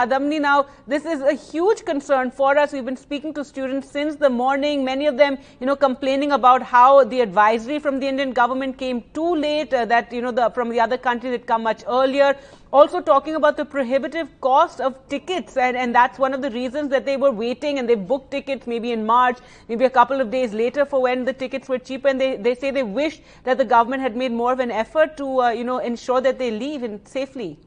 Kadamni, now this is a huge concern for us. We've been speaking to students since the morning, many of them, complaining about how the advisory from the Indian government came too late, that, from the other countries it come much earlier. Also talking about the prohibitive cost of tickets, and that's one of the reasons that they were waiting, and they booked tickets maybe in March, maybe a couple of days later for when the tickets were cheaper, and they say they wish that the government had made more of an effort to, ensure that they leave safely.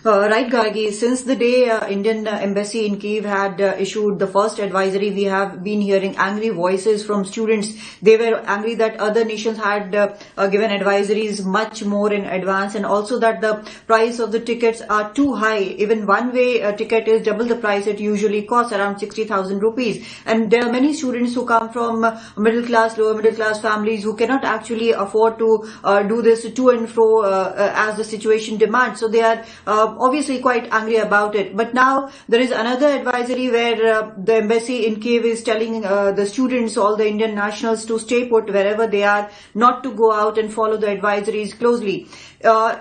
Right, Gargi. Since the day Indian Embassy in Kyiv had issued the first advisory, we have been hearing angry voices from students. They were angry that other nations had given advisories much more in advance, and also that the price of the tickets are too high. Even one-way ticket is double the price it usually costs, around 60,000 rupees. And there are many students who come from middle-class, lower-middle-class families who cannot actually afford to do this to and fro as the situation demands. So they are obviously quite angry about it. But now there is another advisory where the embassy in Kyiv is telling the students, all the Indian nationals, to stay put wherever they are, not to go out and follow the advisories closely.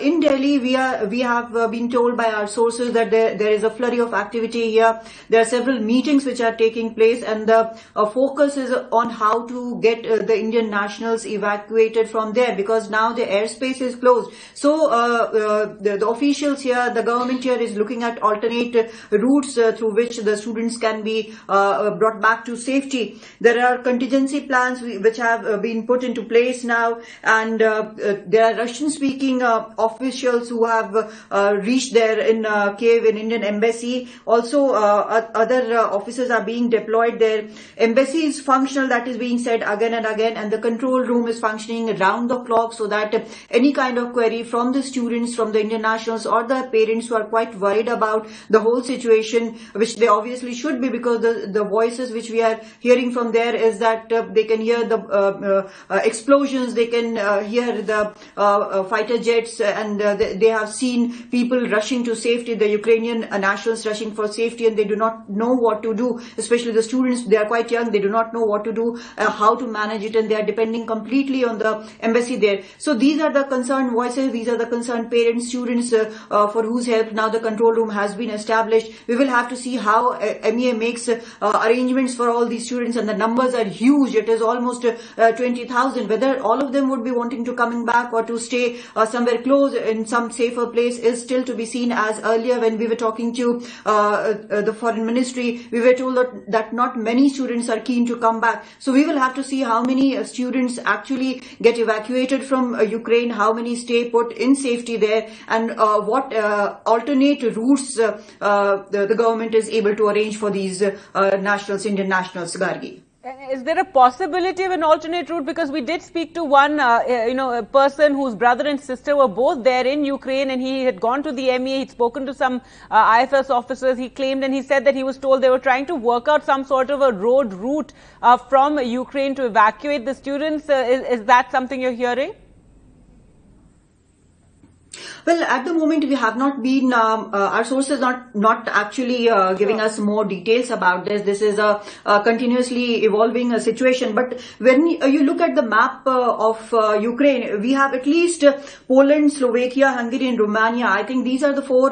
In Delhi, we have been told by our sources that there is a flurry of activity here. There are several meetings which are taking place, and the focus is on how to get the Indian nationals evacuated from there, because now the airspace is closed. So the officials here, the government here, is looking at alternate routes through which the students can be brought back to safety. There are contingency plans which have been put into place now, and there are Russian-speaking officials who have reached there in Kyiv, in Indian Embassy. Also, other officers are being deployed there. Embassy is functional, that is being said again and again, and the control room is functioning around the clock, so that any kind of query from the students, from the Indian nationals, or the parents who are quite worried about the whole situation, which they obviously should be, because the voices which we are hearing from there is that they can hear the explosions, they can hear the fighter jets, and they have seen people rushing to safety, the Ukrainian nationals rushing for safety, and they do not know what to do, especially the students. They are quite young, they do not know what to do, how to manage it, and they are depending completely on the embassy there. So these are the concerned voices, these are the concerned parents, students, for whose help now the control room has been established. We will have to see how MEA makes arrangements for all these students, and the numbers are huge. It is almost 20,000. Whether all of them would be wanting to coming back or to stay somewhere close in some safer place is still to be seen. As earlier when we were talking to the foreign ministry, we were told that not many students are keen to come back. So we will have to see how many students actually get evacuated from Ukraine, how many stay put in safety there, and what alternate routes the government is able to arrange for these nationals, Indian nationals, Gargi. Is there a possibility of an alternate route? Because we did speak to one, a person whose brother and sister were both there in Ukraine, and he had gone to the MEA. He'd spoken to some IFS officers, he claimed, and he said that he was told they were trying to work out some sort of a road route from Ukraine to evacuate the students. Is that something you're hearing? Well, at the moment we have not been, our sources not actually giving us more details about this. This is a continuously evolving situation. But when you look at the map of Ukraine, we have at least Poland, Slovakia, Hungary and Romania. I think these are the four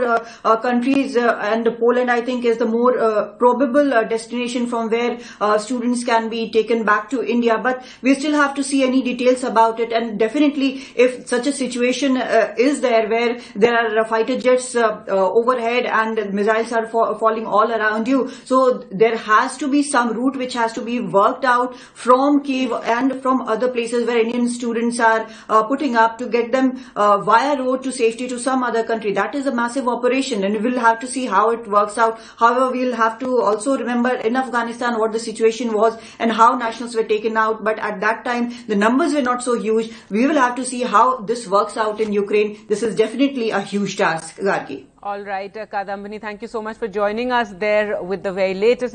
countries, and Poland, I think, is the more probable destination from where students can be taken back to India. But we still have to see any details about it, and definitely if such a situation is there, where there are fighter jets overhead and missiles are falling all around you. So there has to be some route which has to be worked out from Kyiv and from other places where Indian students are putting up, to get them via road to safety to some other country. That is a massive operation, and we will have to see how it works out. However, we will have to also remember in Afghanistan what the situation was and how nationals were taken out. But at that time, the numbers were not so huge. We will have to see how this works out in Ukraine. This is definitely a huge task, Gargi. All right, Kadambini, thank you so much for joining us there with the very latest.